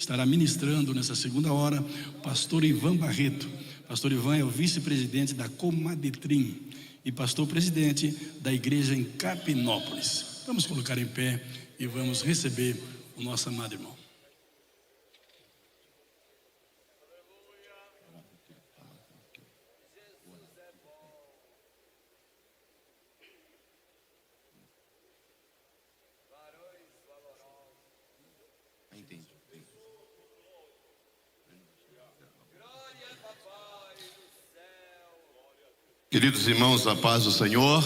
estará ministrando nessa segunda hora o pastor Ivan Barreto. Pastor Ivan é o vice-presidente da Comadetrim e pastor-presidente da igreja em Capinópolis. Vamos colocar em pé e vamos receber o nosso amado irmão. Queridos irmãos, a paz do Senhor.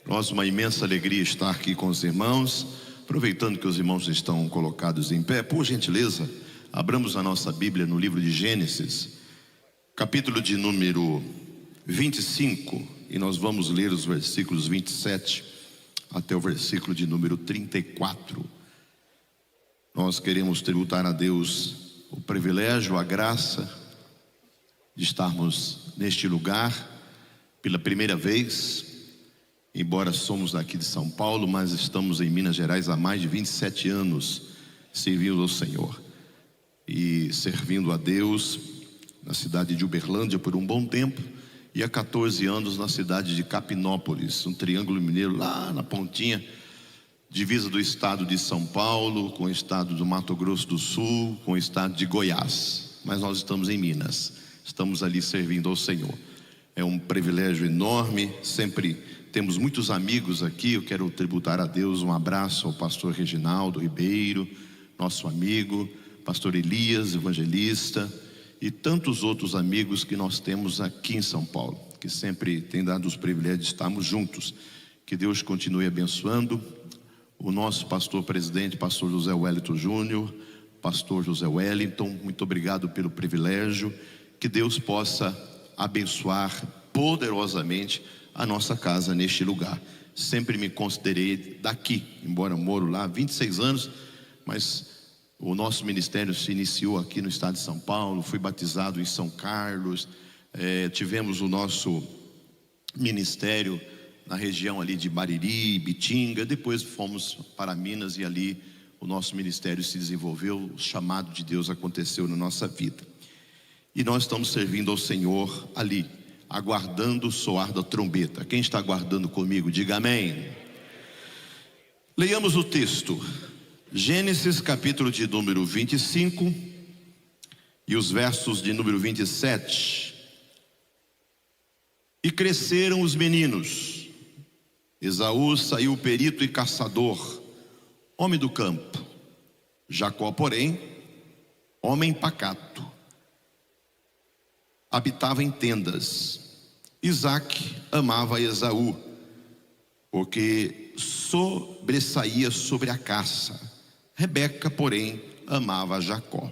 Nós, uma imensa alegria estar aqui com os irmãos. Aproveitando que os irmãos estão colocados em pé, por gentileza, abramos a nossa Bíblia no livro de Gênesis, capítulo de número 25, e nós vamos ler os versículos 27 até o versículo de número 34. Nós queremos tributar a Deus o privilégio, a graça de estarmos neste lugar pela primeira vez. Embora somos daqui de São Paulo, mas estamos em Minas Gerais há mais de 27 anos servindo ao Senhor e servindo a Deus na cidade de Uberlândia por um bom tempo, e há 14 anos na cidade de Capinópolis, um triângulo mineiro lá na pontinha, divisa do estado de São Paulo com o estado do Mato Grosso do Sul, com o estado de Goiás. Mas nós estamos em Minas, estamos ali servindo ao Senhor. É um privilégio enorme, sempre temos muitos amigos aqui. Eu quero tributar a Deus um abraço ao pastor Reginaldo Ribeiro, nosso amigo, pastor Elias, evangelista, e tantos outros amigos que nós temos aqui em São Paulo, que sempre tem dado os privilégios de estarmos juntos. Que Deus continue abençoando o nosso pastor presidente, pastor José Wellington Júnior, pastor José Wellington, muito obrigado pelo privilégio. Que Deus possa abençoar poderosamente a nossa casa neste lugar. Sempre me considerei daqui, embora moro lá há 26 anos, mas o nosso ministério se iniciou aqui no estado de São Paulo. Fui batizado em São Carlos, tivemos o nosso ministério na região ali de Bariri, Bitinga, depois fomos para Minas e ali o nosso ministério se desenvolveu, o chamado de Deus aconteceu na nossa vida. E nós estamos servindo ao Senhor ali, aguardando o soar da trombeta. Quem está aguardando comigo, diga amém. Leiamos o texto, Gênesis capítulo de número 25 e os versos de número 27. E cresceram os meninos. Esaú saiu perito e caçador, homem do campo. Jacó, porém, homem pacato, habitava em tendas. Isaque amava Esaú, porque sobressaía sobre a caça. Rebeca, porém, amava Jacó.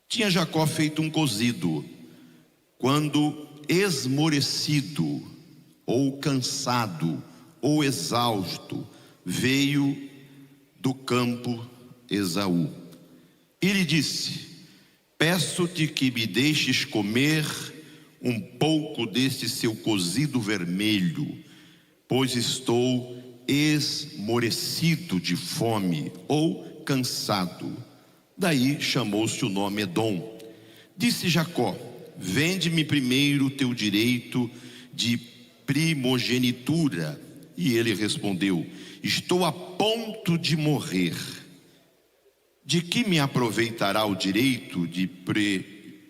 Tinha Jacó feito um cozido, quando esmorecido, ou cansado, ou exausto, veio do campo Esaú. E lhe disse: peço-te que me deixes comer um pouco deste seu cozido vermelho, pois estou esmorecido de fome, ou cansado. Daí chamou-se o nome Edom. Disse Jacó: vende-me primeiro o teu direito de primogenitura. E ele respondeu: estou a ponto de morrer. De que me aproveitará o direito de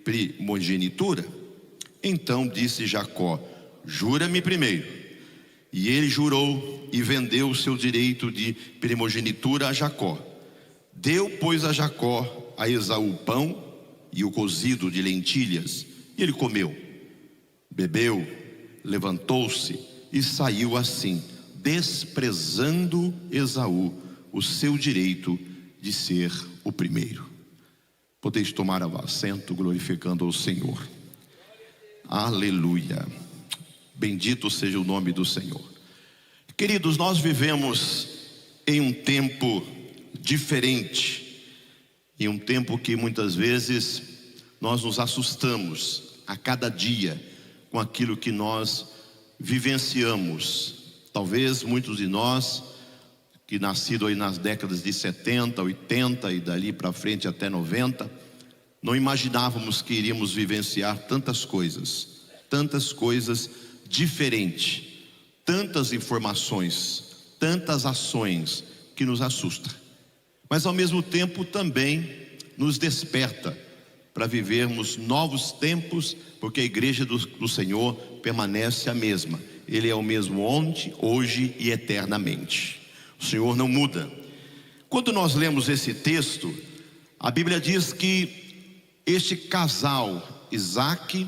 primogenitura? Então disse Jacó: jura-me primeiro. E ele jurou e vendeu o seu direito de primogenitura a Jacó. Deu, pois, a Jacó a Esaú pão e o cozido de lentilhas, e ele comeu, bebeu, levantou-se e saiu assim, desprezando Esaú o seu direito de ser o primeiro. Podeis tomar assento, glorificando ao Senhor. Aleluia. Bendito seja o nome do Senhor. Queridos, nós vivemos em um tempo diferente, em um tempo que muitas vezes nós nos assustamos a cada dia com aquilo que nós vivenciamos. Talvez muitos de nós que nascido aí nas décadas de 70, 80 e dali para frente até 90, não imaginávamos que iríamos vivenciar tantas coisas diferentes, tantas informações, tantas ações que nos assustam, mas ao mesmo tempo também nos desperta para vivermos novos tempos, porque a igreja do Senhor permanece a mesma. Ele é o mesmo ontem, hoje e eternamente. O Senhor não muda. Quando nós lemos esse texto, a Bíblia diz que este casal, Isaac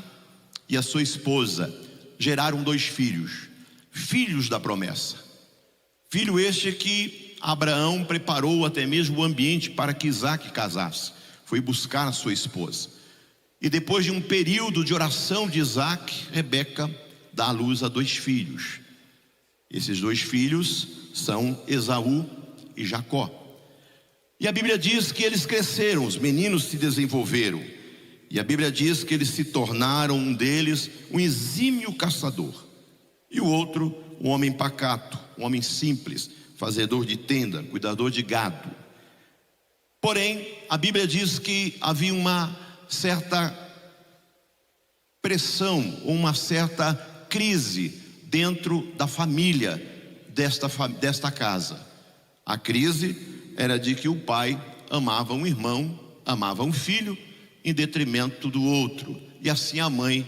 e a sua esposa, geraram 2 filhos, filhos da promessa. Filho este que Abraão preparou até mesmo o ambiente para que Isaac casasse. Foi buscar a sua esposa. E depois de um período de oração de Isaac, Rebeca dá à luz a 2 filhos. Esses 2 filhos são Esaú e Jacó. E a Bíblia diz que eles cresceram, os meninos se desenvolveram. E a Bíblia diz que eles se tornaram, um deles, um exímio caçador. E o outro, um homem pacato, um homem simples, fazedor de tenda, cuidador de gado. Porém, a Bíblia diz que havia uma certa pressão, uma certa crise dentro da família desta casa. A crise era de que o pai amava um irmão, amava um filho em detrimento do outro, e assim a mãe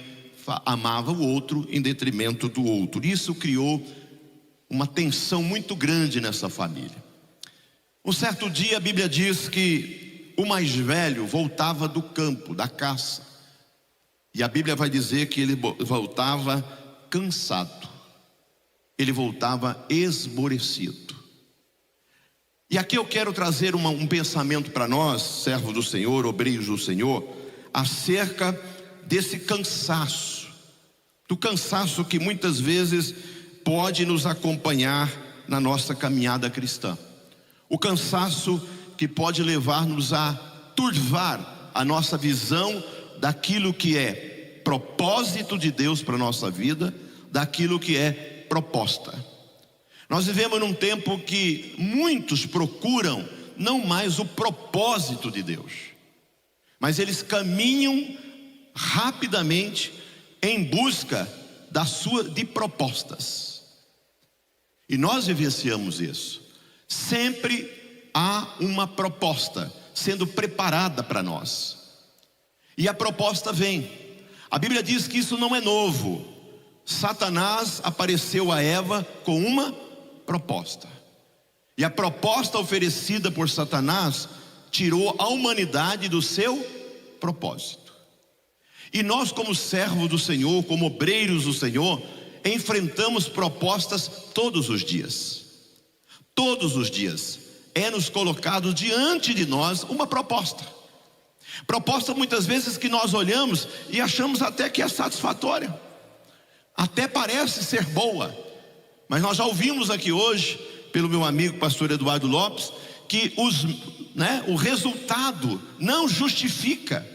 amava o outro em detrimento do outro. Isso criou uma tensão muito grande nessa família. Um certo dia a Bíblia diz que o mais velho voltava do campo, da caça, e a Bíblia vai dizer que ele voltava cansado, ele voltava esmorecido. E aqui eu quero trazer um pensamento para nós, servos do Senhor, obreiros do Senhor, acerca desse cansaço, do cansaço que muitas vezes pode nos acompanhar na nossa caminhada cristã. O cansaço que pode levar-nos a turvar a nossa visão daquilo que é propósito de Deus para a nossa vida, daquilo que é proposta. Nós vivemos num tempo que muitos procuram não mais o propósito de Deus, mas eles caminham rapidamente em busca de propostas. E nós vivenciamos isso. Sempre há uma proposta sendo preparada para nós. E a proposta vem. A Bíblia diz que isso não é novo. Satanás apareceu a Eva com uma proposta. E a proposta oferecida por Satanás tirou a humanidade do seu propósito. E nós, como servos do Senhor, como obreiros do Senhor, enfrentamos propostas todos os dias. Todos os dias é nos colocado diante de nós uma proposta. Proposta muitas vezes que nós olhamos e achamos até que é satisfatória, até parece ser boa. Mas nós já ouvimos aqui hoje, pelo meu amigo pastor Eduardo Lopes, que o resultado não justifica,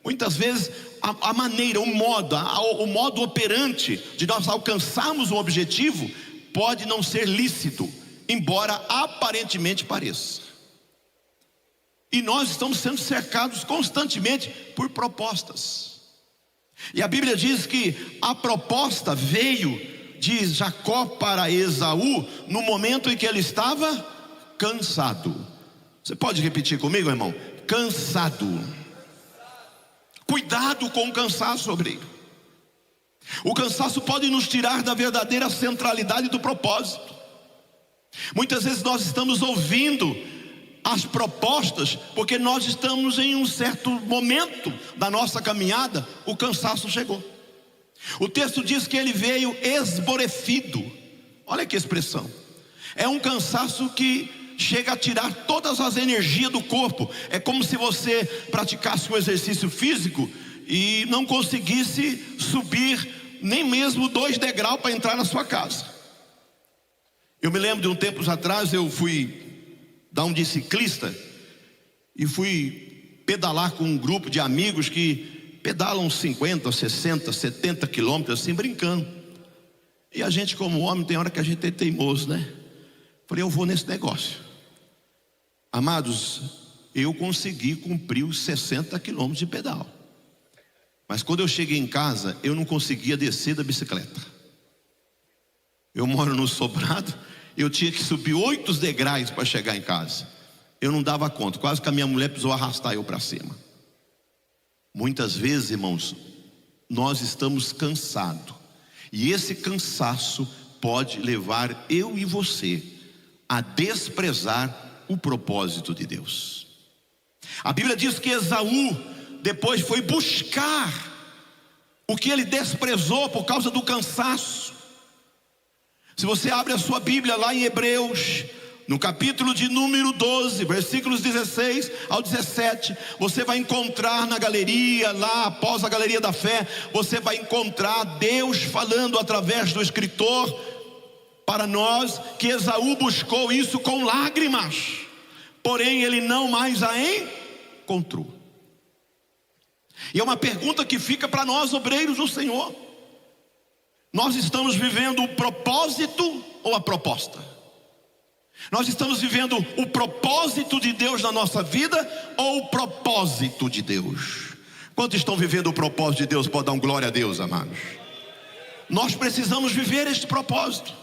muitas vezes, a maneira, o modo operante de nós alcançarmos um objetivo pode não ser lícito, embora aparentemente pareça. E nós estamos sendo cercados constantemente por propostas. E a Bíblia diz que a proposta veio de Jacó para Esaú no momento em que ele estava cansado. Você pode repetir comigo, irmão? Cansado. Cuidado com o cansaço, obreiro. O cansaço pode nos tirar da verdadeira centralidade do propósito. Muitas vezes nós estamos ouvindo as propostas porque nós estamos em um certo momento da nossa caminhada, o cansaço chegou. O texto diz que ele veio esborecido. Olha que expressão. É um cansaço que chega a tirar todas as energias do corpo. É como se você praticasse um exercício físico e não conseguisse subir nem mesmo 2 degraus para entrar na sua casa. Eu me lembro de um tempo atrás, eu fui dar um de ciclista e fui pedalar com um grupo de amigos que pedalam 50, 60, 70 quilômetros assim, brincando. E a gente, como homem, tem hora que a gente é teimoso, né? Falei, eu vou nesse negócio. Amados, eu consegui cumprir os 60 quilômetros de pedal. Mas quando eu cheguei em casa, eu não conseguia descer da bicicleta. Eu moro no sobrado, eu tinha que subir 8 degraus para chegar em casa. Eu não dava conta, quase que a minha mulher precisou arrastar eu para cima. Muitas vezes, irmãos, nós estamos cansados. E esse cansaço pode levar eu e você a desprezar o propósito de Deus. A Bíblia diz que Esaú depois foi buscar o que ele desprezou por causa do cansaço. Se você abre a sua Bíblia lá em Hebreus, no capítulo de número 12, versículos 16 ao 17, você vai encontrar na galeria, lá após a galeria da fé, você vai encontrar Deus falando através do escritor para nós que Esaú buscou isso com lágrimas, porém ele não mais a encontrou. E é uma pergunta que fica para nós, obreiros do Senhor: nós estamos vivendo o propósito ou a proposta? Nós estamos vivendo o propósito de Deus na nossa vida ou o propósito de Deus? Quantos estão vivendo o propósito de Deus? Pode dar um glória a Deus, amados. Nós precisamos viver este propósito.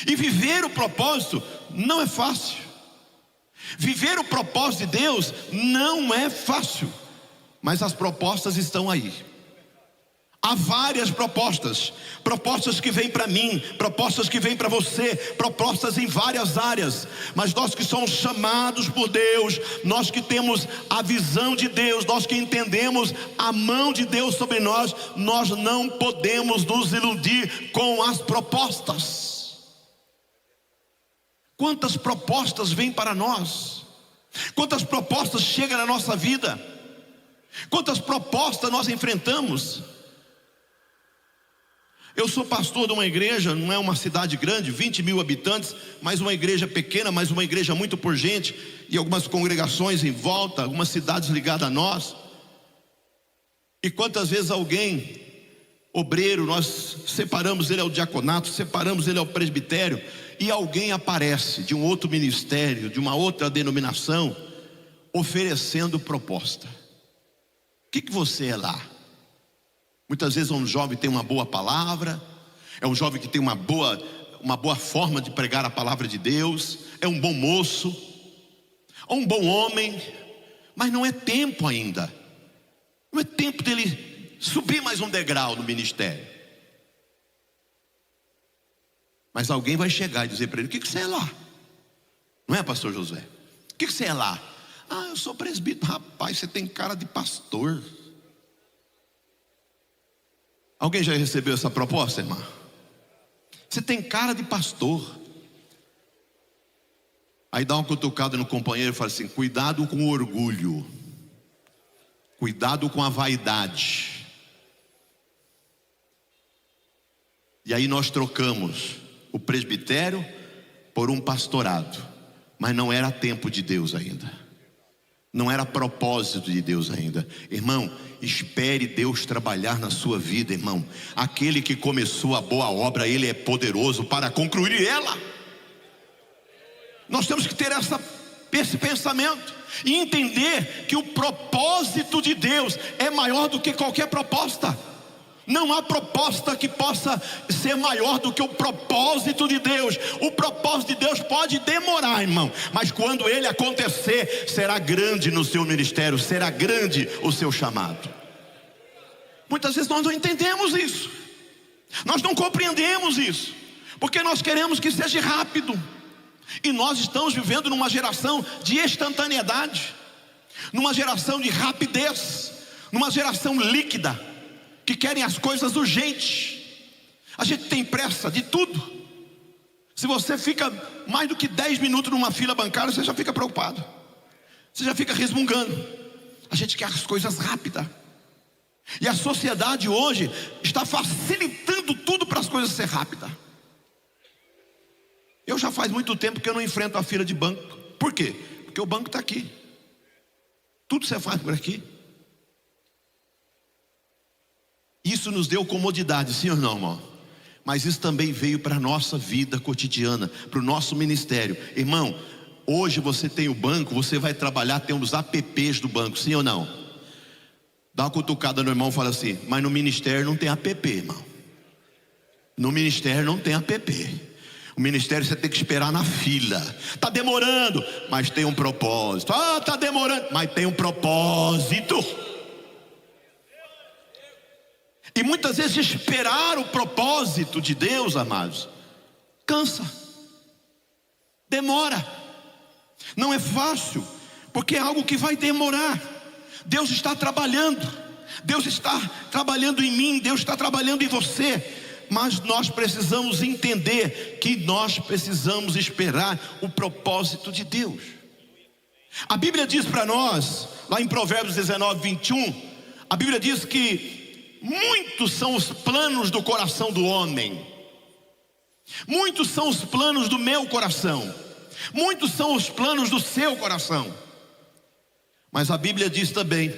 E viver o propósito não é fácil. Viver o propósito de Deus não é fácil. Mas as propostas estão aí. Há várias propostas. Propostas que vêm para mim, propostas que vêm para você, propostas em várias áreas. Mas nós que somos chamados por Deus, nós que temos a visão de Deus, nós que entendemos a mão de Deus sobre nós, nós não podemos nos iludir com as propostas. Quantas propostas vêm para nós? Quantas propostas chegam na nossa vida? Quantas propostas nós enfrentamos? Eu sou pastor de uma igreja, não é uma cidade grande, 20 mil habitantes, mas uma igreja pequena, mas uma igreja muito por gente, e algumas congregações em volta, algumas cidades ligadas a nós. E quantas vezes alguém, obreiro, nós separamos ele ao diaconato, separamos ele ao presbitério, e alguém aparece de um outro ministério, de uma outra denominação, oferecendo proposta. O que você é lá? Muitas vezes um jovem tem uma boa palavra, é um jovem que tem uma boa forma de pregar a palavra de Deus, é um bom moço, ou um bom homem, mas não é tempo ainda. Não é tempo dele subir mais um degrau no ministério. Mas alguém vai chegar e dizer para ele: o que você é lá? Não é, pastor José? O que você é lá? Ah, eu sou presbítero. Rapaz, você tem cara de pastor. Alguém já recebeu essa proposta, irmã? Você tem cara de pastor. Aí dá uma cutucada no companheiro e fala assim: cuidado com o orgulho, cuidado com a vaidade. E aí nós trocamos o presbitério por um pastorado, mas não era tempo de Deus ainda. Não era propósito de Deus ainda. Irmão, espere Deus trabalhar na sua vida, irmão. Aquele que começou a boa obra, Ele é poderoso para concluir ela. Nós temos que ter esse pensamento e entender que o propósito de Deus é maior do que qualquer proposta. Não há proposta que possa ser maior do que o propósito de Deus. O propósito de Deus pode demorar, irmão, mas quando ele acontecer, será grande no seu ministério, será grande o seu chamado. Muitas vezes nós não entendemos isso, nós não compreendemos isso, porque nós queremos que seja rápido. E nós estamos vivendo numa geração de instantaneidade, numa geração de rapidez, numa geração líquida, que querem as coisas urgentes. A gente tem pressa de tudo. Se você fica mais do que 10 minutos numa fila bancária, você já fica preocupado, você já fica resmungando. A gente quer as coisas rápidas. E a sociedade hoje está facilitando tudo para as coisas ser rápidas. Eu já faz muito tempo que eu não enfrento a fila de banco. Por quê? Porque o banco está aqui. Tudo você faz por aqui. Isso nos deu comodidade, sim ou não, irmão? mas isso também veio para a nossa vida cotidiana, para o nosso ministério. Irmão, hoje você tem o banco, você vai trabalhar, tem os apps do banco, sim ou não? Dá uma cutucada no irmão e fala assim: mas no ministério não tem app, irmão. No ministério não tem app. O ministério você tem que esperar na fila. Está demorando, mas tem um propósito. Ah, está demorando, mas tem um propósito. E muitas vezes esperar o propósito de Deus, amados, cansa, demora, não é fácil, porque é algo que vai demorar. Deus está trabalhando, Deus está trabalhando em mim, Deus está trabalhando em você. Mas nós precisamos entender que nós precisamos esperar o propósito de Deus. A Bíblia diz para nós, lá em Provérbios 19, 21, a Bíblia diz que muitos são os planos do coração do homem, muitos são os planos do meu coração, muitos são os planos do seu coração. Mas a Bíblia diz também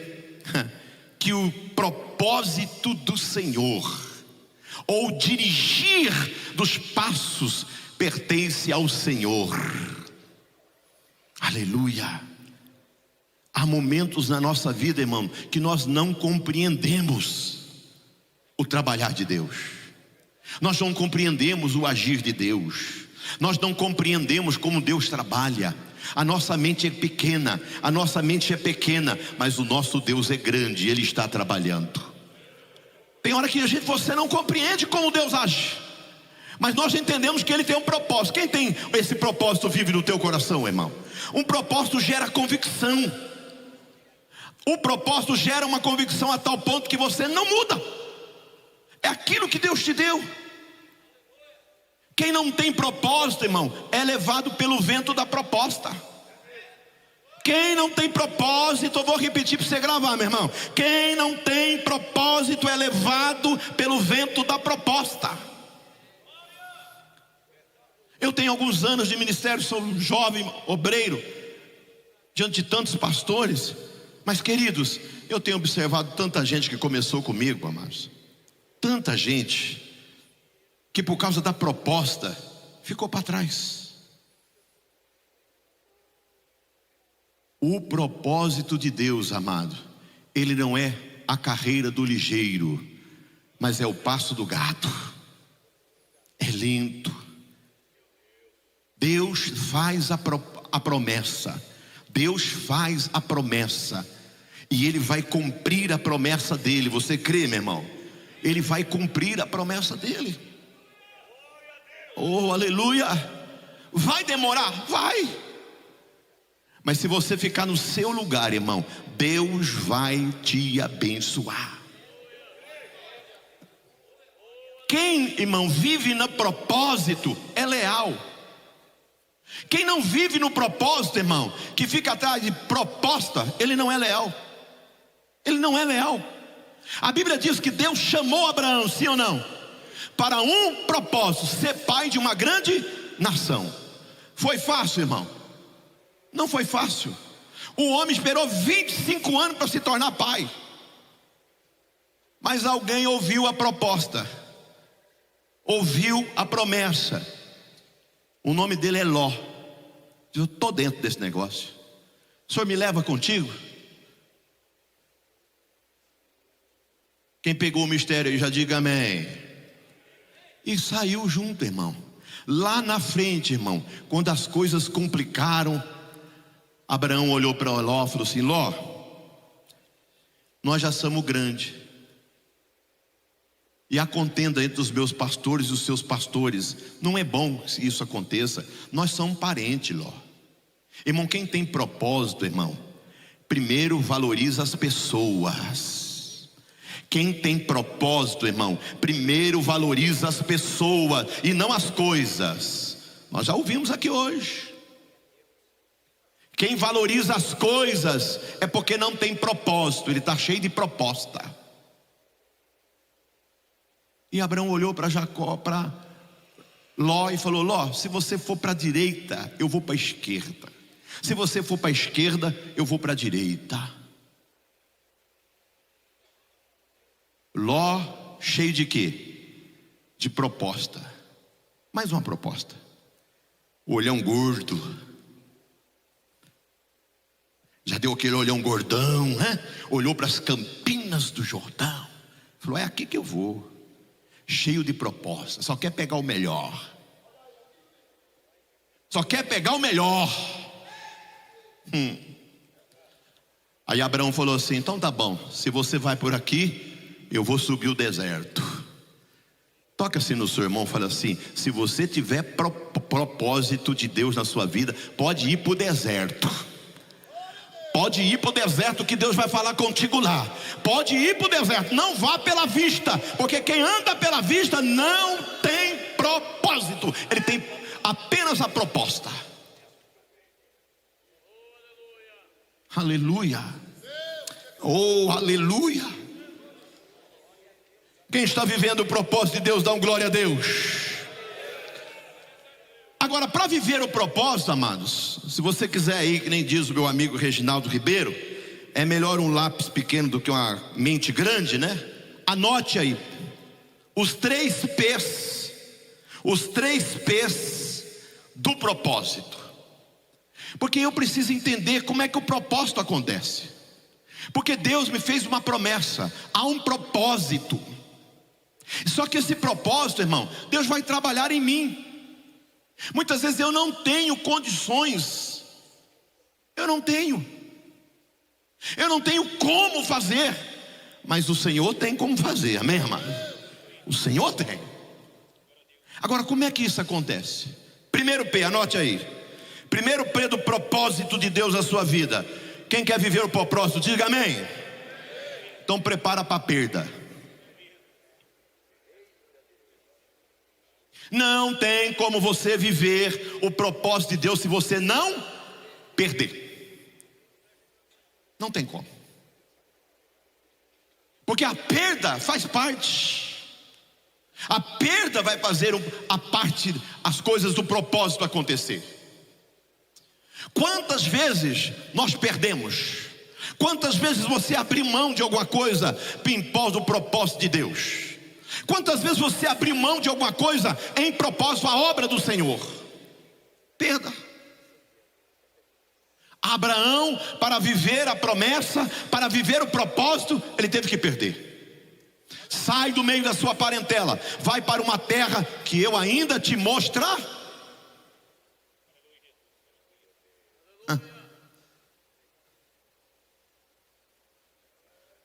que o propósito do Senhor, ou dirigir dos passos, pertence ao Senhor. Aleluia. Há momentos na nossa vida, irmão, que nós não compreendemos o trabalhar de Deus, nós não compreendemos o agir de Deus, nós não compreendemos como Deus trabalha. A nossa mente é pequena, mas o nosso Deus é grande, Ele está trabalhando. Tem hora que você não compreende como Deus age, mas nós entendemos que Ele tem um propósito. Quem tem esse propósito vive no teu coração, irmão. Um propósito gera convicção. O propósito gera uma convicção a tal ponto que você não muda. É aquilo que Deus te deu. Quem não tem propósito, irmão, é levado pelo vento da proposta. Quem não tem propósito, eu vou repetir para você gravar, meu irmão. Quem não tem propósito é levado pelo vento da proposta. Eu tenho alguns anos de ministério, sou um jovem obreiro, diante de tantos pastores. Mas queridos, eu tenho observado tanta gente que começou comigo, amados. Tanta gente que por causa da proposta ficou para trás. O propósito de Deus, amado, ele não é a carreira do ligeiro, mas é o passo do gato. É lento. Deus faz a promessa. Deus faz a promessa, e Ele vai cumprir a promessa dEle. Você crê, meu irmão? Ele vai cumprir a promessa dEle. Oh, aleluia. Vai demorar? Vai. Mas se você ficar no seu lugar, irmão, Deus vai te abençoar. Quem, irmão, vive no propósito é leal. Quem não vive no propósito, irmão, que fica atrás de proposta, ele não é leal. Ele não é leal. A Bíblia diz que Deus chamou Abraão, sim ou não? Para um propósito, ser pai de uma grande nação. Foi fácil, irmão? Não foi fácil. O homem esperou 25 anos para se tornar pai. Mas alguém ouviu a proposta, ouviu a promessa. O nome dele é Ló. Eu estou dentro desse negócio. O senhor me leva contigo? Quem pegou o mistério aí já diga amém. E saiu junto, irmão. Lá na frente, irmão, quando as coisas complicaram, Abraão olhou para Ló e falou assim: Ló, nós já somos grandes, e a contenda entre os meus pastores e os seus pastores, não é bom que isso aconteça. Nós somos parentes, Ló. Irmão, quem tem propósito, irmão, primeiro valoriza as pessoas. Quem tem propósito, irmão, primeiro valoriza as pessoas e não as coisas. Nós já ouvimos aqui hoje. Quem valoriza as coisas é porque não tem propósito, ele está cheio de proposta. E Abraão olhou para Jacó, para Ló, e falou: Ló, se você for para a direita, eu vou para a esquerda. Se você for para a esquerda, eu vou para a direita. Ló, cheio de quê? de proposta. Mais uma proposta. O olhão gordo. Já deu aquele olhão gordão, né? Olhou para as campinas do Jordão. Falou, é aqui que eu vou. Cheio de proposta. Só quer pegar o melhor. Só quer pegar o melhor. Aí Abraão falou assim, então tá bom. Se você vai por aqui, eu vou subir o deserto. Toca assim no seu irmão e fala assim, se você tiver propósito de Deus na sua vida, pode ir para o deserto. Pode ir para o deserto que Deus vai falar contigo lá. Pode ir para o deserto, não vá pela vista, porque quem anda pela vista não tem propósito. Ele tem apenas a proposta. Aleluia. Oh, aleluia. Quem está vivendo o propósito de Deus, dá um glória a Deus. Agora, para viver o propósito, amados, se você quiser aí, que nem diz o meu amigo Reginaldo Ribeiro, é melhor um lápis pequeno do que uma mente grande, né? Anote aí, os 3 P's do propósito. Porque eu preciso entender como é que o propósito acontece. Porque Deus me fez uma promessa, há um propósito. Só que esse propósito, irmão, Deus vai trabalhar em mim. Muitas vezes eu não tenho condições. Eu não tenho como fazer. Mas o Senhor tem como fazer, amém, amado? O Senhor tem. Agora, como é que isso acontece? Primeiro P, anote aí. Primeiro P do propósito de Deus na sua vida. Quem quer viver o propósito, diga amém. Então prepara para a perda. Não tem como você viver o propósito de Deus se você não perder. Não tem como. Porque a perda faz parte. A perda vai fazer as coisas do propósito acontecer. Quantas vezes nós perdemos? Quantas vezes você abriu mão de alguma coisa em pós do propósito de Deus? Quantas vezes você abriu mão de alguma coisa em propósito à obra do Senhor? Perda. Abraão, para viver a promessa, para viver o propósito, ele teve que perder. Sai do meio da sua parentela, vai para uma terra que eu ainda te mostrar.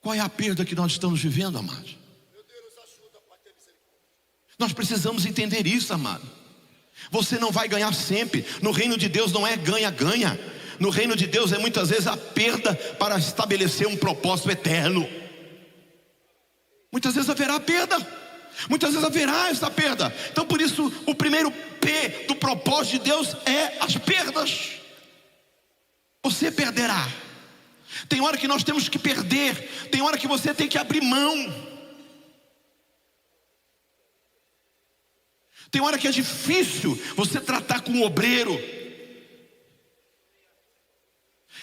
Qual é a perda que nós estamos vivendo, amados? Nós precisamos entender isso, amado. Você não vai ganhar sempre. No reino de Deus não é ganha-ganha. No reino de Deus é muitas vezes a perda para estabelecer um propósito eterno. Muitas vezes haverá perda. Muitas vezes haverá essa perda. Então por isso o primeiro P do propósito de Deus é as perdas. Você perderá. Tem hora que nós temos que perder. Tem hora que você tem que abrir mão. Tem hora que é difícil você tratar com um obreiro.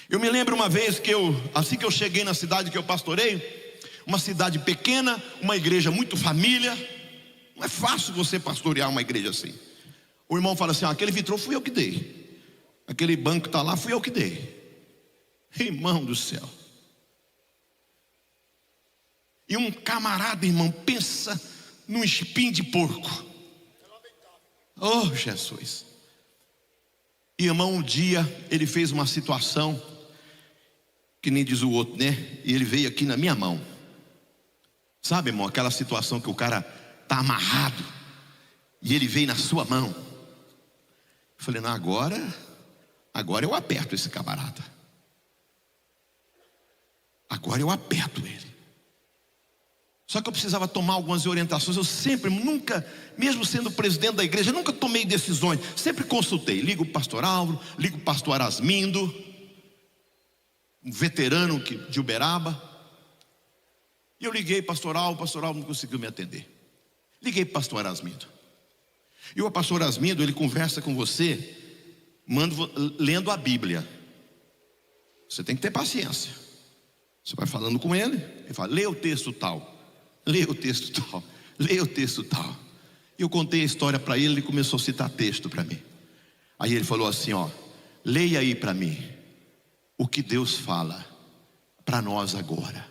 Eu me lembro uma vez que assim que eu cheguei na cidade que eu pastorei, uma cidade pequena, uma igreja muito família. Não é fácil você pastorear uma igreja assim. O irmão fala assim, aquele vitrô fui eu que dei. Aquele banco que está lá fui eu que dei. Irmão do céu. E um camarada, irmão, pensa num espinho de porco. Oh, Jesus. E irmão, um dia ele fez uma situação que nem diz o outro, né? E ele veio aqui na minha mão. Sabe, irmão, aquela situação que o cara tá amarrado e ele veio na sua mão. Eu falei, não, agora eu aperto esse camarada. Agora eu aperto ele. Só que eu precisava tomar algumas orientações. Eu sempre, nunca, mesmo sendo presidente da igreja, nunca tomei decisões. Sempre consultei. Ligo o pastor Álvaro, ligo o pastor Arasmindo, um veterano de Uberaba. E eu liguei pastor Álvaro não conseguiu me atender. Liguei para o pastor Arasmindo. E o pastor Arasmindo, ele conversa com você, lendo a Bíblia. Você tem que ter paciência. Você vai falando com ele fala, lê o texto tal. Leia o texto tal, leia o texto tal. E eu contei a história para ele, ele começou a citar texto para mim. Aí ele falou assim, ó, leia aí para mim o que Deus fala para nós agora.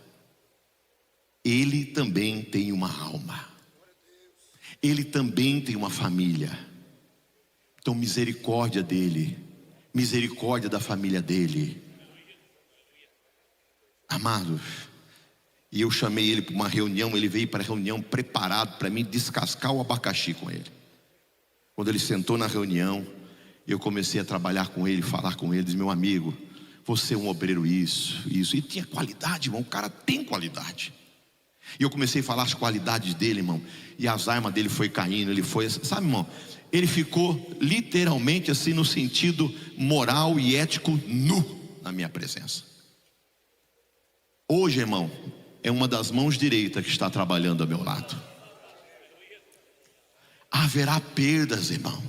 Ele também tem uma alma. Ele também tem uma família. Então misericórdia dele, misericórdia da família dele. Amados, e eu chamei ele para uma reunião, ele veio para a reunião preparado para mim descascar o abacaxi com ele. Quando ele sentou na reunião, eu comecei a trabalhar com ele, falar com ele, disse, meu amigo, você é um obreiro isso. E tinha qualidade, irmão, o cara tem qualidade. E eu comecei a falar as qualidades dele, irmão, e as armas dele foi caindo, ele foi, sabe, irmão, ele ficou literalmente assim no sentido moral e ético nu na minha presença. Hoje, irmão, é uma das mãos direitas que está trabalhando ao meu lado. Haverá perdas, irmão.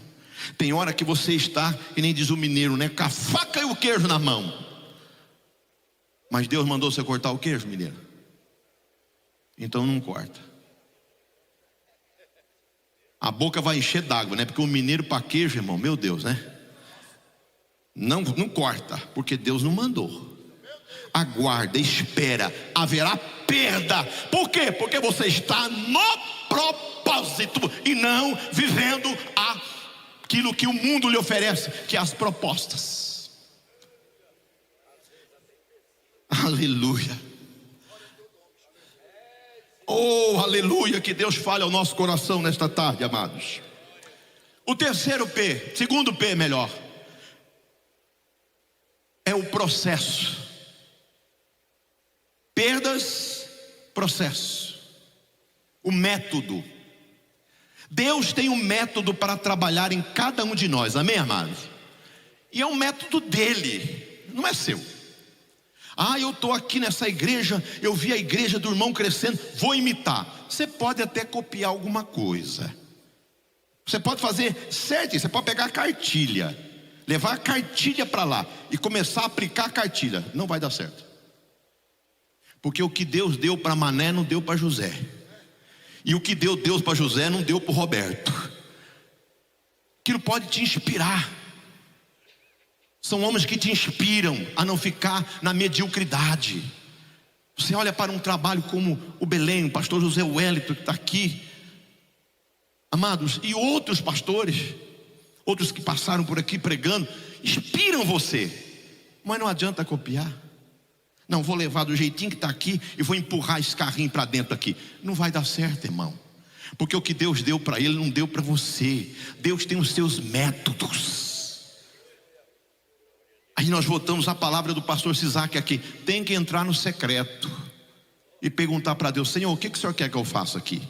Tem hora que você está, que nem diz o mineiro, né, com a faca e o queijo na mão. Mas Deus mandou você cortar o queijo, mineiro? Então não corta. A boca vai encher d'água, né? Porque o mineiro para queijo, irmão, meu Deus, né? Não corta, porque Deus não mandou. Aguarda, espera, haverá perda. Por quê? Porque você está no propósito e não vivendo aquilo que o mundo lhe oferece, que é as propostas. Aleluia. Oh, aleluia, que Deus fale ao nosso coração nesta tarde, amados. O terceiro P, segundo P melhor, é o processo. Perdas, processo. O método. Deus tem um método para trabalhar em cada um de nós, amém, amados? E é um método dele, não é seu. Eu estou aqui nessa igreja, eu vi a igreja do irmão crescendo, vou imitar. Você pode até copiar alguma coisa. Você pode fazer certo, você pode pegar a cartilha, levar a cartilha para lá e começar a aplicar a cartilha. Não vai dar certo. Porque o que Deus deu para Mané não deu para José. E o que Deus para José não deu para o Roberto. Aquilo pode te inspirar. São homens que te inspiram a não ficar na mediocridade. Você olha para um trabalho como o Belém, o pastor José Wellington que está aqui, amados, e outros pastores, outros que passaram por aqui pregando, inspiram você. Mas não adianta copiar. Não, vou levar do jeitinho que está aqui e vou empurrar esse carrinho para dentro aqui. Não vai dar certo, irmão. Porque o que Deus deu para ele não deu para você. Deus tem os seus métodos. Aí nós voltamos à palavra do pastor Sisaque aqui. Tem que entrar no secreto e perguntar para Deus: Senhor, o que o Senhor quer que eu faça aqui?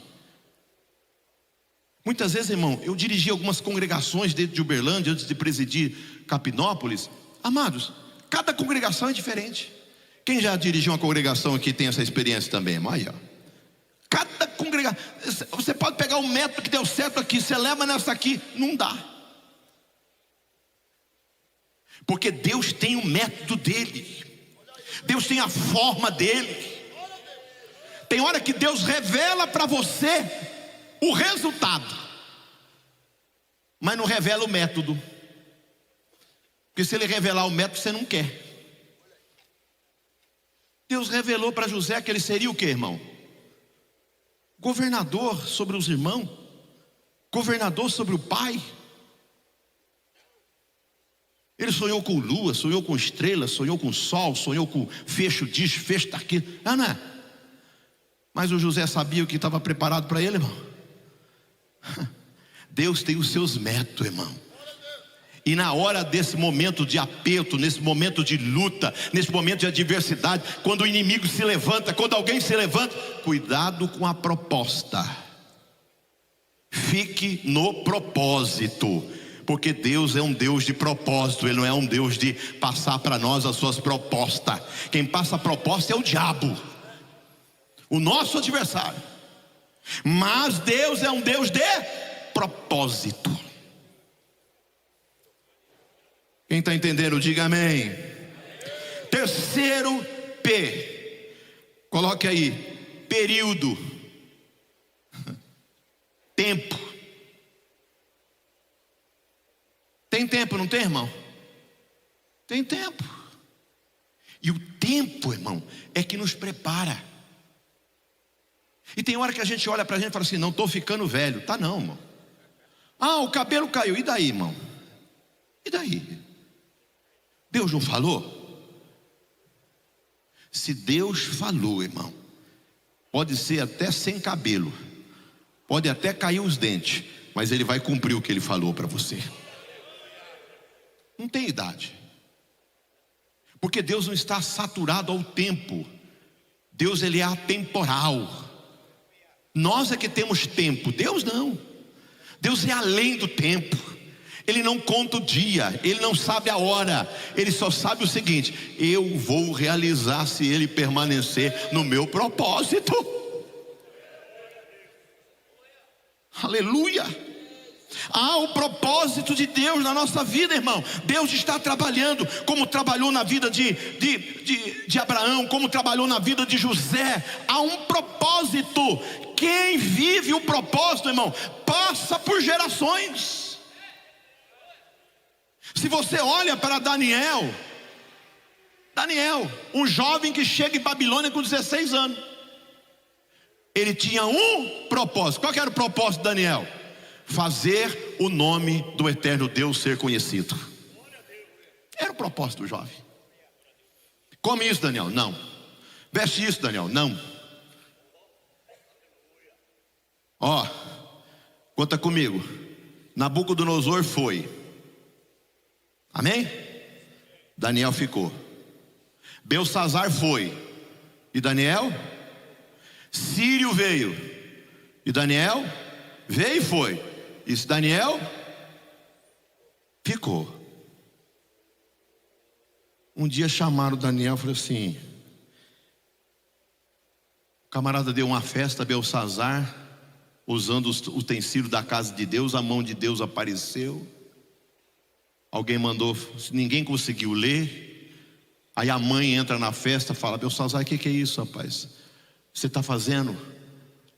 Muitas vezes, irmão, eu dirigi algumas congregações dentro de Uberlândia, antes de presidir Capinópolis. Amados, cada congregação é diferente. Quem já dirigiu uma congregação aqui tem essa experiência também, irmão? Aí, ó. Cada congregação, você pode pegar um método que deu certo aqui, você leva nessa aqui, não dá. Porque Deus tem o método dele, Deus tem a forma dele. Tem hora que Deus revela para você o resultado, mas não revela o método. Porque se ele revelar o método, você não quer. Deus revelou para José que ele seria o que, irmão? Governador sobre os irmãos, governador sobre o pai. Ele sonhou com lua, sonhou com estrelas, sonhou com sol, sonhou com fecho disso, fecho daquilo. Não é? Mas o José sabia o que estava preparado para ele, irmão. Deus tem os seus métodos, irmão. E na hora desse momento de aperto, nesse momento de luta, nesse momento de adversidade, quando o inimigo se levanta, quando alguém se levanta, cuidado com a proposta. Fique no propósito. Porque Deus é um Deus de propósito. Ele não é um Deus de passar para nós as suas propostas. Quem passa a proposta é o diabo, o nosso adversário. Mas Deus é um Deus de propósito. Quem está entendendo, diga amém. Terceiro P, coloque aí: período, tempo. Tem tempo, não tem, irmão? Tem tempo. E o tempo, irmão, é que nos prepara. E tem hora que a gente olha para a gente e fala assim: não, estou ficando velho. Tá não, irmão. Ah, o cabelo caiu. E daí, irmão? E daí? Deus não falou? Se Deus falou, irmão, pode ser até sem cabelo, pode até cair os dentes, mas Ele vai cumprir o que Ele falou para você. Não tem idade, porque Deus não está saturado ao tempo. Deus, Ele é atemporal. Nós é que temos tempo, Deus não. Deus é além do tempo. Ele não conta o dia, Ele não sabe a hora. Ele só sabe o seguinte: eu vou realizar se Ele permanecer no meu propósito. Aleluia. Há o propósito de Deus na nossa vida, irmão. Deus está trabalhando, como trabalhou na vida de Abraão, como trabalhou na vida de José. Há um propósito. Quem vive o propósito, irmão, passa por gerações. Se você olha para Daniel, um jovem que chega em Babilônia com 16 anos, ele tinha um propósito. Qual que era o propósito de Daniel? Fazer o nome do eterno Deus ser conhecido. Era o propósito do jovem. Come isso, Daniel? Não. Veste isso, Daniel? Não. Ó, conta comigo. Nabucodonosor foi. Amém? Daniel ficou. Belsazar foi. E Daniel? Sírio veio. E Daniel? Veio e foi. E Daniel? Ficou. Um dia chamaram Daniel e falaram assim: o camarada deu uma festa, Belsazar, usando os utensílios da casa de Deus, a mão de Deus apareceu. Alguém mandou, ninguém conseguiu ler. Aí a mãe entra na festa e fala: Belsazar, o que é isso, rapaz? Você está fazendo?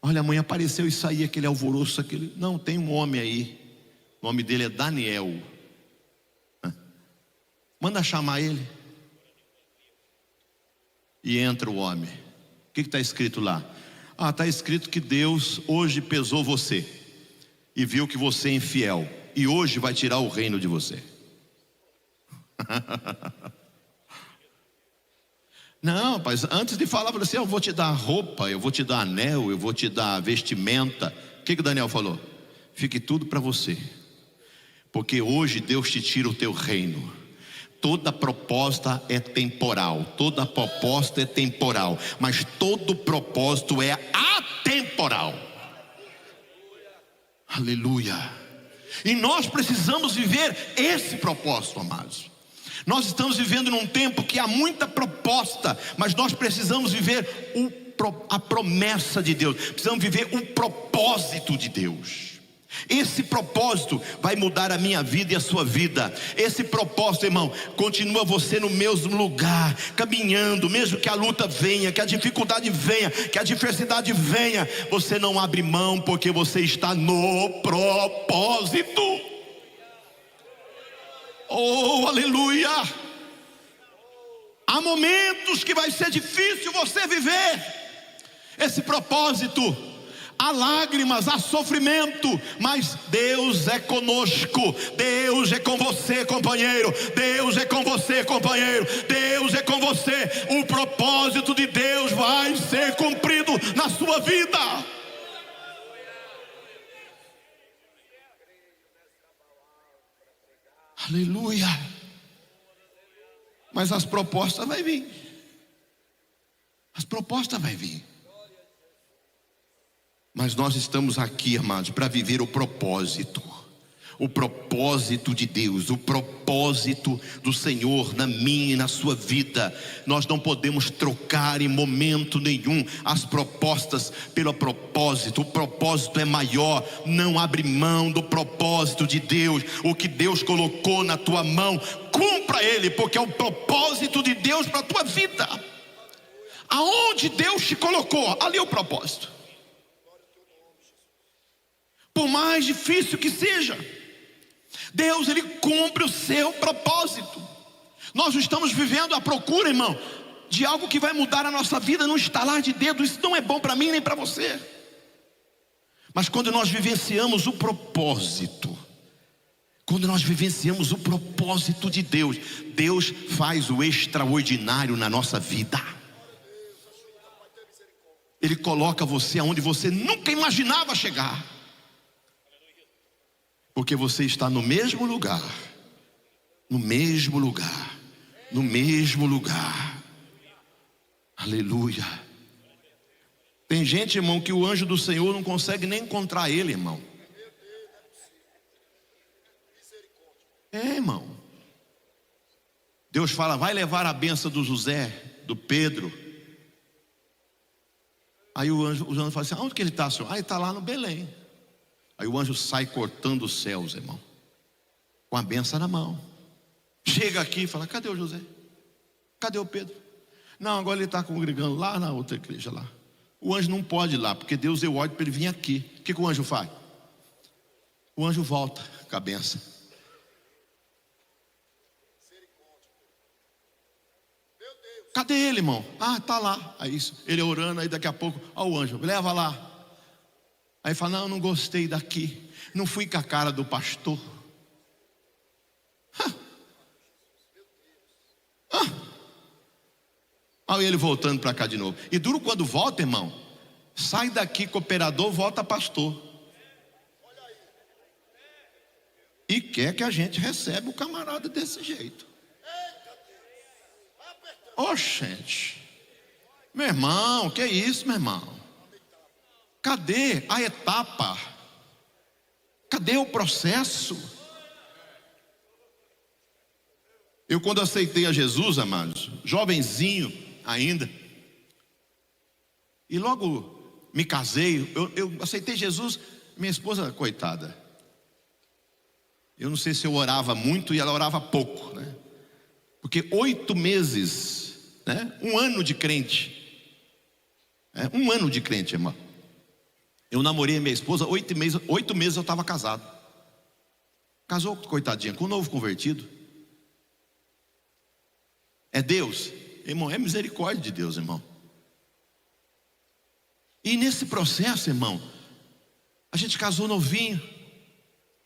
Olha, a mãe, apareceu isso aí, aquele alvoroço, aquele... Não, tem um homem aí, o nome dele é Daniel. Manda chamar ele. E entra o homem. O que está escrito lá? Ah, está escrito que Deus hoje pesou você e viu que você é infiel, e hoje vai tirar o reino de você. Não, rapaz, antes de falar para você: eu vou te dar roupa, eu vou te dar anel, eu vou te dar vestimenta. O que o Daniel falou? Fique tudo para você, porque hoje Deus te tira o teu reino. Toda proposta é temporal, toda proposta é temporal, mas todo propósito é atemporal. Aleluia. E nós precisamos viver esse propósito, amados. Nós estamos vivendo num tempo que há muita proposta, mas nós precisamos viver a promessa de Deus. Precisamos viver o propósito de Deus. Esse propósito vai mudar a minha vida e a sua vida. Esse propósito, irmão, continua você no mesmo lugar, caminhando, mesmo que a luta venha, que a dificuldade venha, que a adversidade venha, você não abre mão, porque você está no propósito. Oh, aleluia. Há momentos que vai ser difícil você viver esse propósito. Há lágrimas, há sofrimento, mas Deus é conosco. Deus é com você, companheiro. Deus é com você, companheiro. Deus é com você. O propósito de Deus vai ser cumprido na sua vida. Aleluia. Mas as propostas vão vir. As propostas vão vir. Mas nós estamos aqui, amados, para viver o propósito de Deus, o propósito do Senhor na minha e na sua vida. Nós não podemos trocar em momento nenhum as propostas pelo propósito. O propósito é maior. Não abre mão do propósito de Deus. O que Deus colocou na tua mão, cumpra ele, porque é o propósito de Deus para a tua vida. Aonde Deus te colocou, ali é o propósito. Por mais difícil que seja, Deus, Ele cumpre o seu propósito. Nós estamos vivendo à procura, irmão, de algo que vai mudar a nossa vida num estalar de dedo. Isso não é bom para mim nem para você. Mas quando nós vivenciamos o propósito, quando nós vivenciamos o propósito de Deus, Deus faz o extraordinário na nossa vida. Ele coloca você aonde você nunca imaginava chegar, porque você está no mesmo lugar, no mesmo lugar, no mesmo lugar. Aleluia. Tem gente, irmão, que o anjo do Senhor não consegue nem encontrar ele, irmão. Irmão. Deus fala, vai levar a benção do José, do Pedro. Aí o anjo fala assim, onde que ele está, senhor? Ah, ele está lá no Belém. Aí o anjo sai cortando os céus, irmão, com a benção na mão. Chega aqui e fala, cadê o José? Cadê o Pedro? Não, agora ele está congregando lá na outra igreja lá. O anjo não pode ir lá, porque Deus deu ordem para ele vir aqui. O que o anjo faz? O anjo volta com a benção. Cadê ele, irmão? Ah, está lá. Aí ele orando, aí daqui a pouco, ó, o anjo, leva lá. Aí fala, não gostei daqui. Não fui com a cara do pastor. Aí ele voltando para cá de novo. E duro quando volta, irmão, sai daqui cooperador, volta pastor. E quer que a gente receba o camarada desse jeito. Gente, meu irmão, que isso, meu irmão? Cadê a etapa? Cadê o processo? Eu, quando aceitei a Jesus, amados, jovenzinho ainda, e logo me casei, eu aceitei Jesus. Minha esposa, coitada, eu não sei se eu orava muito e ela orava pouco, né? Porque 8 meses, né? Um ano de crente, um ano de crente, irmão. Eu namorei minha esposa 8 meses eu estava casado. Casou, coitadinha, com um novo convertido. É Deus, irmão, é misericórdia de Deus, irmão. E nesse processo, irmão, a gente casou novinho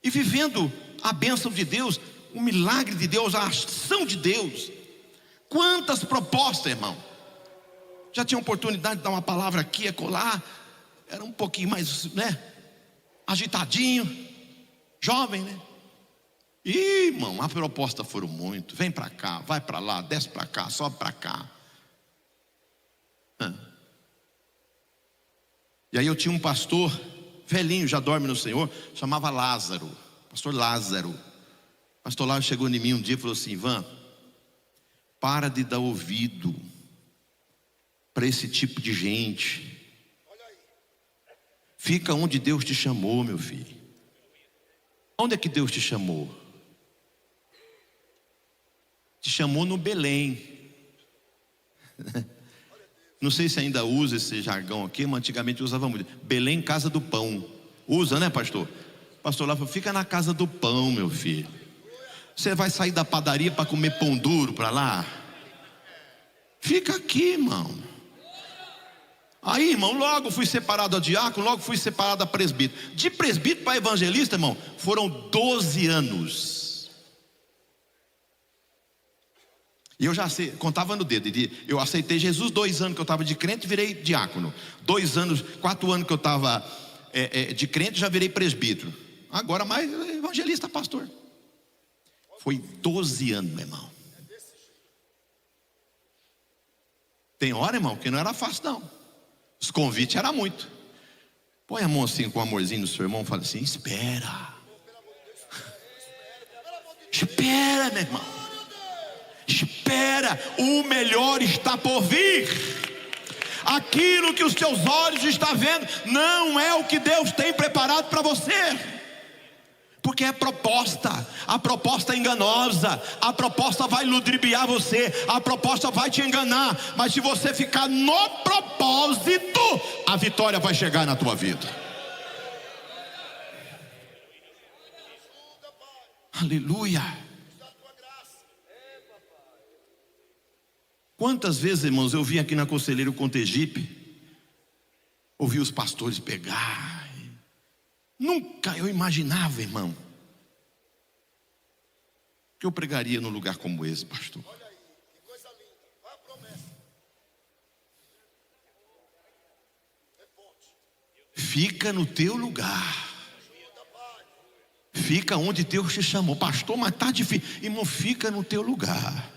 e vivendo a bênção de Deus, o milagre de Deus, a ação de Deus. Quantas propostas, irmão. Já tinha oportunidade de dar uma palavra aqui, acolá. Era um pouquinho mais, né, agitadinho, jovem, né? E, irmão, as propostas foram muito. Vem para cá, vai para lá, desce para cá, sobe para cá. E aí eu tinha um pastor, velhinho, já dorme no Senhor, chamava Lázaro, pastor Lázaro. O pastor Lázaro chegou em mim um dia e falou assim, Ivan, para de dar ouvido para esse tipo de gente. Fica onde Deus te chamou, meu filho. Onde é que Deus te chamou? Te chamou no Belém. Não sei se ainda usa esse jargão aqui, mas antigamente usava muito. Belém, casa do pão. Usa, né, pastor? Pastor lá falou, fica na casa do pão, meu filho. Você vai sair da padaria para comer pão duro para lá? Fica aqui, irmão. Aí, irmão, logo fui separado a diácono, logo fui separado a presbítero. De presbítero para evangelista, irmão, foram 12 anos. E eu já sei, contava no dedo. Eu aceitei Jesus 2 anos que eu estava de crente, virei diácono. 2 anos, 4 anos que eu estava de crente, já virei presbítero. Agora mais evangelista, pastor. Foi 12 anos, meu irmão. Tem hora, irmão, que não era fácil não. Os convites eram muito. Põe a mão assim com um amorzinho no seu irmão e fala assim, espera. Espera, meu irmão. Espera, o melhor está por vir. Aquilo que os teus olhos estão vendo não é o que Deus tem preparado para você. Porque é proposta, a proposta é enganosa, a proposta vai ludibriar você, a proposta vai te enganar. Mas se você ficar no propósito, a vitória vai chegar na tua vida. Aleluia. Quantas vezes, irmãos, eu vim aqui na Conselheiro Contegipe, ouvi os pastores pegar. Nunca eu imaginava, irmão, que eu pregaria num lugar como esse, pastor. Olha aí, que coisa linda. Olha a promessa. É forte. Fica no teu lugar. Fica onde Deus te chamou. Pastor, mas está difícil. Irmão, fica no teu lugar.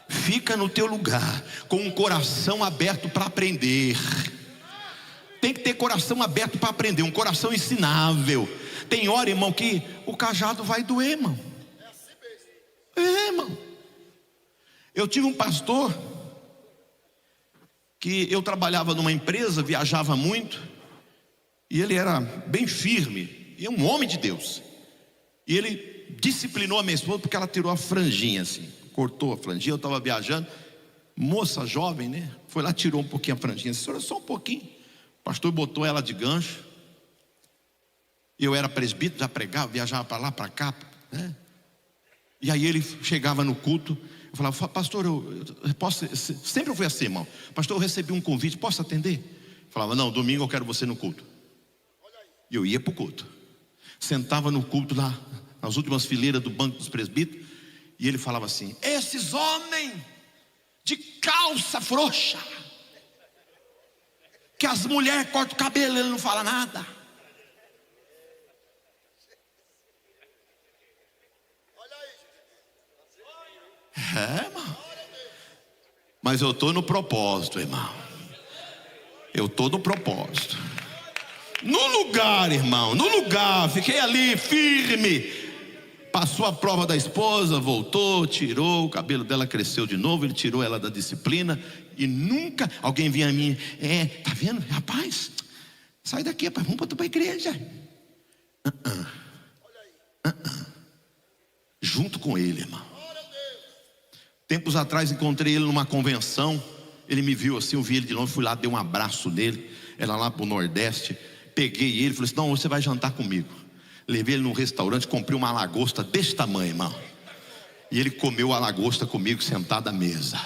Fica no teu lugar, com um coração aberto para aprender. Tem que ter coração aberto para aprender, um coração ensinável. Tem hora, irmão, que o cajado vai doer, irmão. Irmão. Eu tive um pastor que eu trabalhava numa empresa, viajava muito, e ele era bem firme, e um homem de Deus. E ele disciplinou a minha esposa porque ela tirou a franjinha assim, cortou a franjinha. Eu estava viajando, moça jovem, né? Foi lá, tirou um pouquinho a franjinha, senhora, só um pouquinho. O pastor botou ela de gancho. Eu era presbítero, já pregava, viajava para lá, para cá, né? E aí ele chegava no culto, eu falava, pastor, eu posso, sempre eu fui assim, irmão. Pastor, eu recebi um convite, posso atender? Eu falava, não, domingo eu quero você no culto. E eu ia para o culto. Sentava no culto lá, nas últimas fileiras do banco dos presbíteros, e ele falava assim, esses homens de calça frouxa, que as mulheres cortam o cabelo, ele não fala nada. É, irmão. Mas eu estou no propósito, irmão. Eu estou no propósito. No lugar, irmão, no lugar. Fiquei ali firme. Passou a prova da esposa, voltou, tirou, o cabelo dela cresceu de novo. Ele tirou ela da disciplina. E nunca alguém vinha a mim, tá vendo, rapaz, sai daqui, rapaz, vamos para a igreja. Junto com ele, irmão. Tempos atrás encontrei ele numa convenção. Ele me viu assim, eu vi ele de longe, fui lá, dei um abraço nele. Era lá pro Nordeste. Peguei ele, falei assim, não, você vai jantar comigo. Levei ele num restaurante, comprei uma lagosta desse tamanho, irmão. E ele comeu a lagosta comigo, sentado à mesa.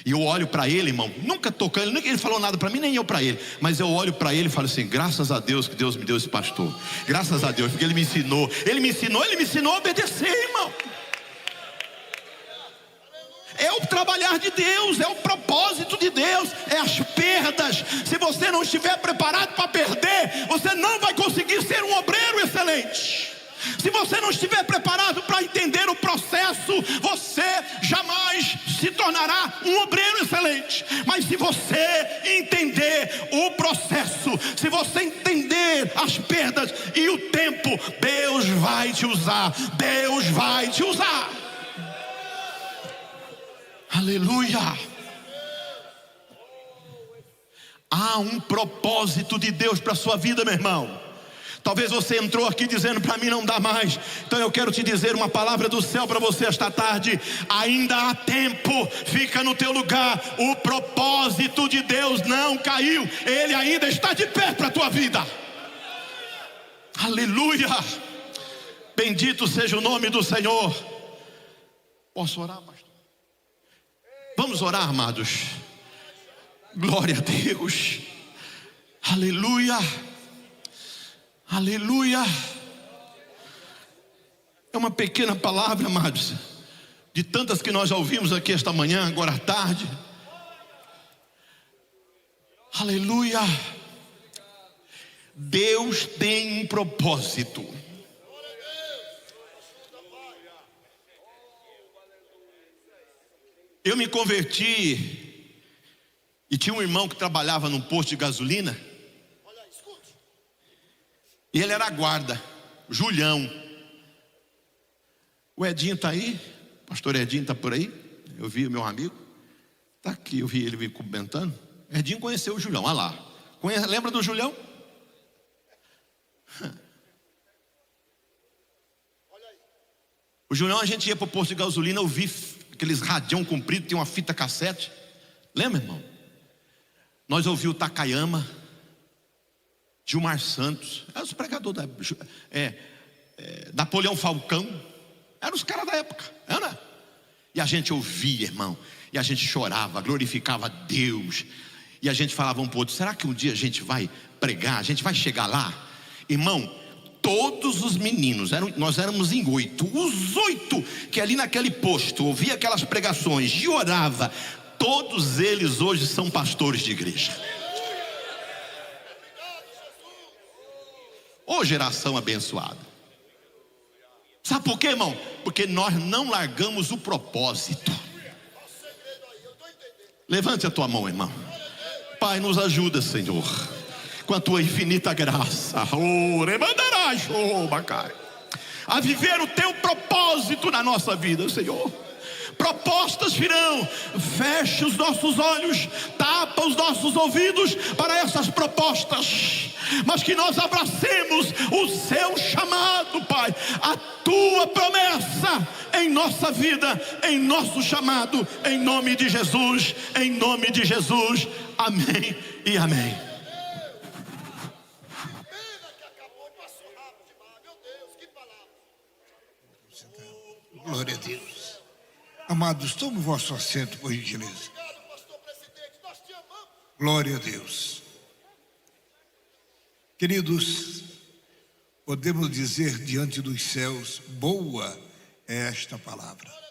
E eu olho para ele, irmão, nunca tocando, ele falou nada para mim, nem eu para ele. Mas eu olho para ele e falo assim, graças a Deus que Deus me deu esse pastor. Graças a Deus, porque ele me ensinou a obedecer, irmão. É o trabalhar de Deus, é o propósito de Deus, é as perdas. Se você não estiver preparado para perder, você não vai conseguir ser um obreiro excelente. Se você não estiver preparado para entender o processo, você jamais se tornará um obreiro excelente. Mas se você entender o processo, se você entender as perdas e o tempo, Deus vai te usar. Deus vai te usar. Aleluia. Há um propósito de Deus para a sua vida, meu irmão. Talvez você entrou aqui dizendo, para mim não dá mais. Então eu quero te dizer uma palavra do céu para você esta tarde. Ainda há tempo, fica no teu lugar. O propósito de Deus não caiu. Ele ainda está de pé para a tua vida. Aleluia. Bendito seja o nome do Senhor. Posso orar, pastor? Vamos orar, amados. Glória a Deus. Aleluia. Aleluia. É uma pequena palavra, amados, de tantas que nós já ouvimos aqui esta manhã, agora à tarde. Aleluia. Deus tem um propósito. Eu me converti e tinha um irmão que trabalhava num posto de gasolina. E ele era guarda, Julião. O Edinho está aí, o pastor Edinho está por aí. Eu vi o meu amigo, está aqui, eu vi ele me comentando. Edinho conheceu o Julião, olha lá. Lembra do Julião? O Julião, a gente ia para o posto de gasolina, eu vi aqueles radião comprido, tem uma fita cassete. Lembra, irmão? Nós ouvimos o Takayama, Gilmar Santos, é os pregadores Napoleão Falcão. Eram os caras da época, era? E a gente ouvia, irmão, e a gente chorava, glorificava a Deus. E a gente falava um pro outro: será que um dia a gente vai pregar? A gente vai chegar lá? Irmão, todos os meninos, nós éramos em 8. Os 8 que ali naquele posto ouvia aquelas pregações e orava, todos eles hoje são pastores de igreja. Ô geração abençoada. Sabe por quê, irmão? Porque nós não largamos o propósito. Levante a tua mão, irmão. Pai, nos ajuda, Senhor, com a tua infinita graça, a viver o teu propósito na nossa vida, Senhor. Propostas virão, feche os nossos olhos, tapa os nossos ouvidos para essas propostas, mas que nós abracemos o seu chamado, Pai, a tua promessa em nossa vida, em nosso chamado, em nome de Jesus, amém e amém. Pena que acabou, passou rápido demais. Meu Deus, que palavra. Glória a Deus. Amados, tome o vosso assento, por gentileza. Obrigado, pastor presidente, nós te amamos. Glória a Deus. Queridos, podemos dizer diante dos céus: boa é esta palavra.